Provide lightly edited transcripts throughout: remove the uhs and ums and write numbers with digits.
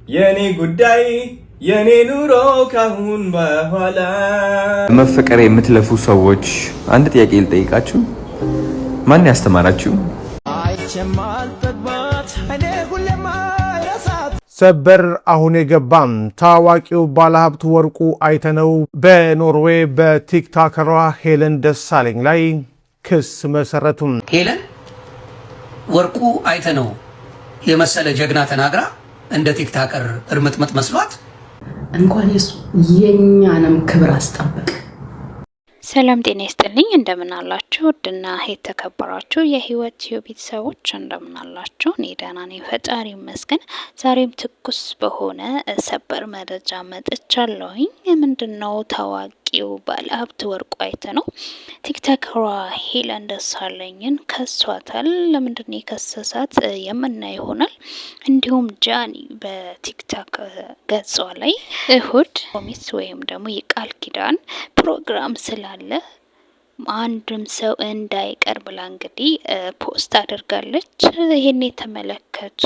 የኔ ጉዳይ የኔ ኑሮ ካሁን በኋላ። መፈቀር የምትለፉ ሰዎች አንድ ጥያቄ ልጠይቃችሁ። ማን ያስተማራችሁ? ሰበር አሁን የገባም ታዋቂው ባለሀብት ወርቁ አይተነው በኖርዌይ በቲክቶከሯ ሄለን ደሳለኝ ላይ ክስ መሰረቱም። ሄለን ወርቁ አይተነው የመሰለ ጀግና ተናግራ እንደ ቲክቶከር እርምጥምጥ መስሏት እንኳን የኛንም ክብር አስጠበቅ። ሰላም ጤና ይስጥልኝ። እንደምን አላችሁ? ውድና የተከበራችሁ የህይወት ቲዩብ ቤተሰቦች እንደምን አላችሁ? እኔ ደህና ነኝ፣ ፈጣሪ ይመስገን። ዛሬም ትኩስ በሆነ ሰበር መረጃ መጥቻለሁኝ። ምንድነው? ታዋቂው ባለሀብት ወርቁ አይተነው ቲክቶከሯ ሄለን ደሳለኝን ከሷታል። ለምንድነው የከሰሳት የምናይ ይሆናል። እንዲሁም ጃኒ በቲክቶክ ገጿ ላይ እሁድ ፕሮሚስ ወይም ደግሞ የቃል ኪዳን ፕሮግራም ስላለ አንድም ሰው እንዳይቀር ብላ እንግዲህ ፖስት አድርጋለች። ይሄን የተመለከቱ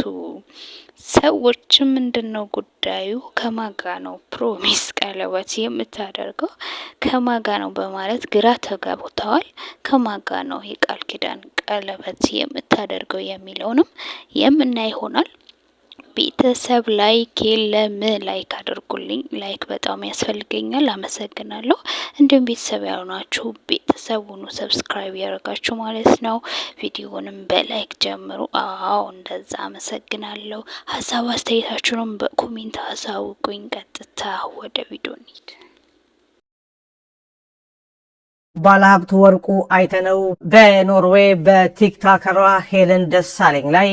ሰዎች ምንድነው ጉዳዩ? ከማጋ ነው ፕሮሚስ ቀለበት የምታደርገው ከማጋ ነው በማለት ግራ ተጋብተዋል። ከማጋ ነው የቃል ኪዳን ቀለበት የምታደርገው የሚለውንም የምናይ ይሆናል። ቤተሰብ ላይክ የለም፣ ላይክ አድርጉልኝ። ላይክ በጣም ያስፈልገኛል። አመሰግናለሁ። እንዲሁም ቤተሰብ ያልሆናችሁ ቤተሰቡን ሰብስክራይብ ያደርጋችሁ ማለት ነው። ቪዲዮንም በላይክ ጀምሩ። አዎ እንደዛ አመሰግናለሁ። ሀሳብ አስተያየታችሁንም በኮሜንት አሳውቁኝ። ቀጥታ ወደ ቪዲዮ እንሂድ። ባለሀብት ወርቁ አይተነው በኖርዌይ በቲክቶከሯ ሄለን ደሳለኝ ላይ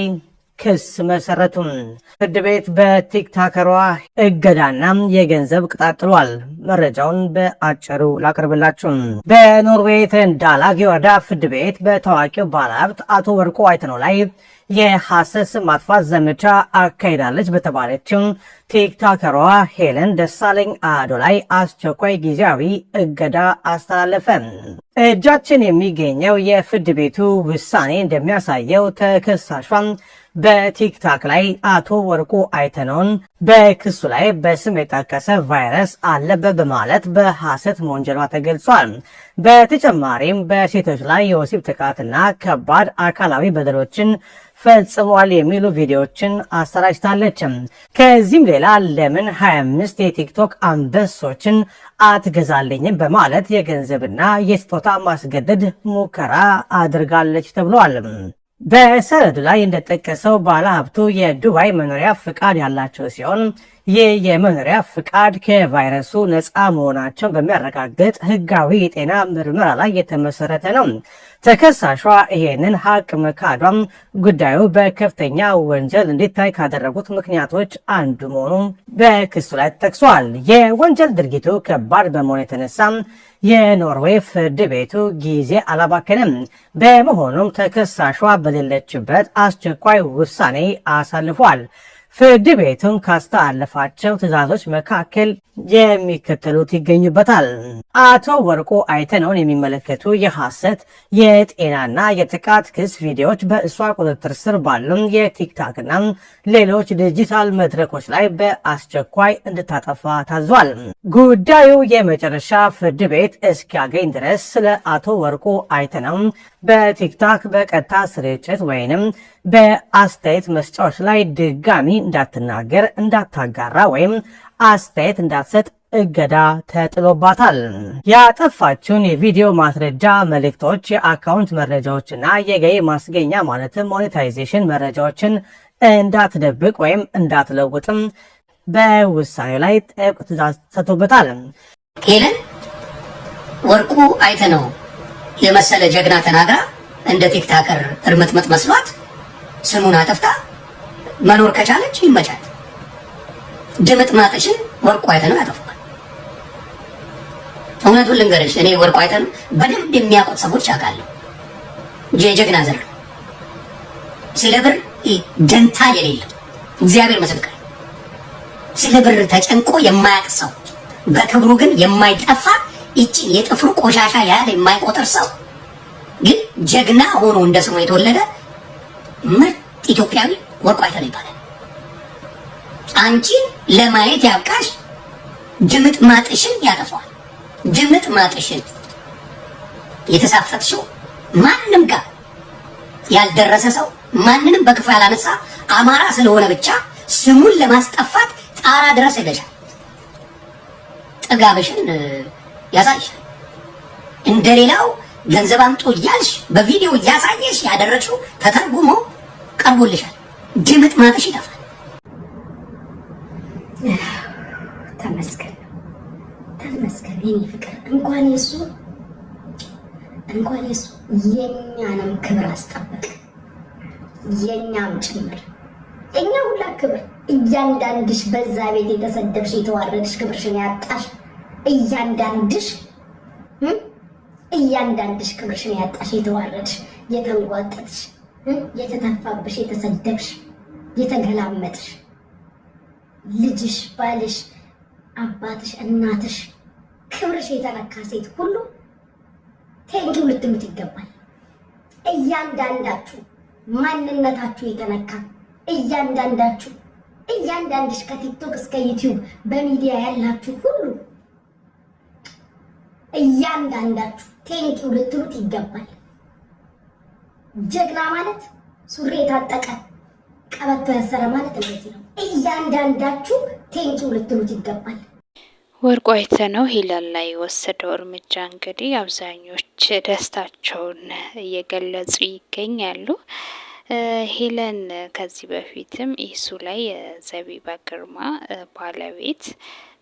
ክስ መሰረቱን። ፍርድ ቤት በቲክቶከሯ እገዳና የገንዘብ ቅጣት ጥሏል። መረጃውን በአጭሩ ላቅርብላችሁ። በኖርዌይ ተንዳላግ ወረዳ ፍርድ ቤት በታዋቂው ባለሀብት አቶ ወርቁ አይተነው ላይ የሐሰት ማጥፋት ዘመቻ አካሂዳለች በተባለችው ቲክቶከሯ ሄለን ደሳለኝ አዶ ላይ አስቸኳይ ጊዜያዊ እገዳ አስተላለፈ። እጃችን የሚገኘው የፍርድ ቤቱ ውሳኔ እንደሚያሳየው ተከሳሿን በቲክቶክ ላይ አቶ ወርቁ አይተነውን በክሱ ላይ በስም የጠቀሰ ቫይረስ አለበት በማለት በሐሰት መወንጀሏ ተገልጿል። በተጨማሪም በሴቶች ላይ የወሲብ ጥቃትና ከባድ አካላዊ በደሎችን ፈጽሟል የሚሉ ቪዲዮዎችን አሰራጭታለች። ከዚህም ሌላ ለምን 25 የቲክቶክ አንበሶችን አትገዛልኝም በማለት የገንዘብና የስጦታ ማስገደድ ሙከራ አድርጋለች ተብሏል። በሰነዱ ላይ እንደተጠቀሰው ባለሀብቱ የዱባይ መኖሪያ ፍቃድ ያላቸው ሲሆን ይህ የመኖሪያ ፍቃድ ከቫይረሱ ነፃ መሆናቸውን በሚያረጋግጥ ህጋዊ የጤና ምርመራ ላይ የተመሰረተ ነው። ተከሳሿ ይሄንን ሀቅ መካዷም ጉዳዩ በከፍተኛ ወንጀል እንዲታይ ካደረጉት ምክንያቶች አንዱ መሆኑ በክሱ ላይ ተጠቅሷል። የወንጀል ድርጊቱ ከባድ በመሆኑ የተነሳ የኖርዌይ ፍርድ ቤቱ ጊዜ አላባከነም። በመሆኑም ተከሳሿ በሌለችበት አስቸኳይ ውሳኔ አሳልፏል። ፍርድ ቤቱም ካስተላለፋቸው ትዕዛዞች መካከል የሚከተሉት ይገኙበታል። አቶ ወርቁ አይተነውን የሚመለከቱ የሐሰት የጤናና የጥቃት ክስ ቪዲዮዎች በእሷ ቁጥጥር ስር ባሉ የቲክቶክና ሌሎች ዲጂታል መድረኮች ላይ በአስቸኳይ እንድታጠፋ ታዟል። ጉዳዩ የመጨረሻ ፍርድ ቤት እስኪያገኝ ድረስ ስለ አቶ ወርቁ አይተነው በቲክቶክ በቀጥታ ስርጭት ወይንም በአስተያየት መስጫዎች ላይ ድጋሚ እንዳትናገር፣ እንዳታጋራ ወይም አስተያየት እንዳትሰጥ እገዳ ተጥሎባታል። ያጠፋችውን የቪዲዮ ማስረጃ መልእክቶች፣ የአካውንት መረጃዎችና የገቢ ማስገኛ ማለትም ሞኔታይዜሽን መረጃዎችን እንዳትደብቅ ወይም እንዳትለውጥም በውሳኔው ላይ ጥብቅ ትዕዛዝ ሰጥቶበታል። ሄለን ወርቁ አይተነው የመሰለ ጀግና ተናግራ እንደ ቲክቶከር እርምጥምጥ መስሏት ስሙን አጠፍታ መኖር ከቻለች ይመቻት። ድምጥማጥሽን ወርቁ አይተነው ያጠፋል። እውነቱን ልንገርሽ፣ እኔ ወርቁ አይተነው በደንብ የሚያውቁት ሰዎች አውቃለሁ። የጀግና ዘር ስለ ብር ደንታ የሌለው እግዚአብሔር ምስክር፣ ስለ ብር ተጨንቆ የማያውቅ ሰው፣ በክብሩ ግን የማይጠፋ ይቺን የጥፍሩ ቆሻሻ ያህል የማይቆጥር ሰው ግን ጀግና ሆኖ እንደ ስሙ የተወለደ ምርጥ ኢትዮጵያዊ ወርቁ አይተነው ይባላል። አንቺን ለማየት ያብቃሽ። ድምጥ ማጥሽን ያጠፋዋል። ድምጥ ማጥሽን የተሳፈጥሽው ማንንም ጋር ያልደረሰ ሰው ማንንም በክፉ ያላነሳ አማራ ስለሆነ ብቻ ስሙን ለማስጠፋት ጣራ ድረስ ሄደሻል። ጥጋብሽን ያሳይሻል። እንደሌላው ገንዘብ አምጡ እያልሽ በቪዲዮ እያሳየሽ ያደረግሽው ተተርጉሞ ቀርቦልሻል። ድምጥ ማጥሽ ይጠፋል። ተመስገን ተመስገን የኔ ፍቅር። እንኳን የሱ የኛንም ክብር አስጠበቅ፣ የኛም ጭምር እኛ ሁላ ክብር። እያንዳንድሽ በዛ ቤት የተሰደብሽ የተዋረድሽ ክብርሽን ያጣሽ እያንዳንድሽ ክብርሽን ያጣሽ የተዋረድሽ የተንጓጠጥሽ የተተፋብሽ የተሰደብሽ የተገላመጥሽ ልጅሽ ባልሽ አባትሽ እናትሽ ክብርሽ የተነካ ሴት ሁሉ ቴንኪው ልትሉት ይገባል። እያንዳንዳችሁ ማንነታችሁ የተነካ እያንዳንድሽ ከቲክቶክ እስከ ዩቲዩብ በሚዲያ ያላችሁ ሁሉ እያንዳንዳችሁ ቴንኪው ልትሉት ይገባል። ጀግና ማለት ሱሪ የታጠቀ ቀበቶ ያሰረ ማለት እንደዚህ ነው። እያንዳንዳችሁ ቴንኪው ልትሉት ይገባል። ወርቁ አይተነው ሄለን ላይ የወሰደው እርምጃ እንግዲህ አብዛኞች ደስታቸውን እየገለጹ ይገኛሉ። ሄለን ከዚህ በፊትም ኢሱ ላይ የዘቢባ ግርማ ባለቤት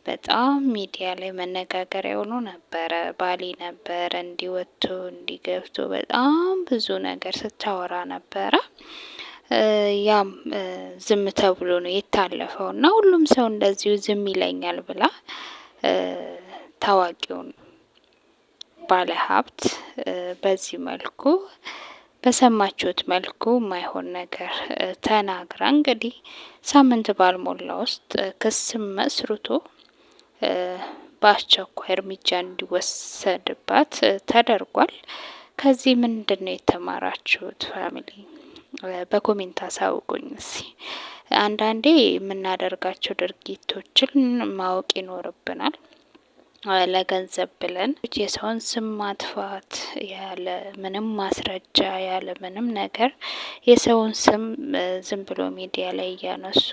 በጣም ሚዲያ ላይ መነጋገሪያ ሆኖ ነበረ። ባሌ ነበረ እንዲወጡ እንዲገብቶ በጣም ብዙ ነገር ስታወራ ነበረ። ያም ዝም ተብሎ ነው የታለፈው እና ሁሉም ሰው እንደዚሁ ዝም ይለኛል ብላ ታዋቂውን ባለ ሀብት በዚህ መልኩ በሰማችሁት መልኩ ማይሆን ነገር ተናግራ እንግዲህ ሳምንት ባልሞላ ውስጥ ክስ መስርቶ በአስቸኳይ እርምጃ እንዲወሰድባት ተደርጓል። ከዚህ ምንድን ነው የተማራችሁት ፋሚሊ? በኮሜንት አሳውቁኝ። አንዳንዴ የምናደርጋቸው ድርጊቶችን ማወቅ ይኖርብናል። ለገንዘብ ብለን የሰውን ስም ማጥፋት ያለ ምንም ማስረጃ ያለ ምንም ነገር የሰውን ስም ዝም ብሎ ሚዲያ ላይ እያነሱ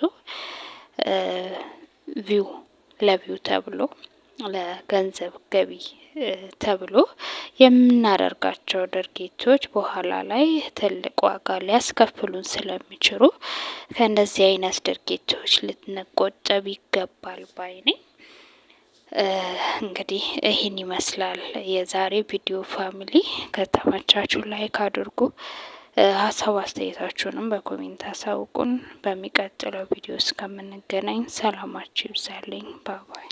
ለቪው ተብሎ ለገንዘብ ገቢ ተብሎ የምናደርጋቸው ድርጊቶች በኋላ ላይ ትልቅ ዋጋ ሊያስከፍሉን ስለሚችሉ ከእንደዚህ አይነት ድርጊቶች ልንቆጠብ ይገባል ባይ ነኝ። እንግዲህ ይህን ይመስላል የዛሬ ቪዲዮ ፋሚሊ። ከተመቻችሁ ላይክ አድርጉ፣ ሀሳብ አስተያየታችሁንም በኮሜንት አሳውቁን። በሚቀጥለው ቪዲዮ እስከምንገናኝ ሰላማችሁ ይብዛልኝ። ባባይ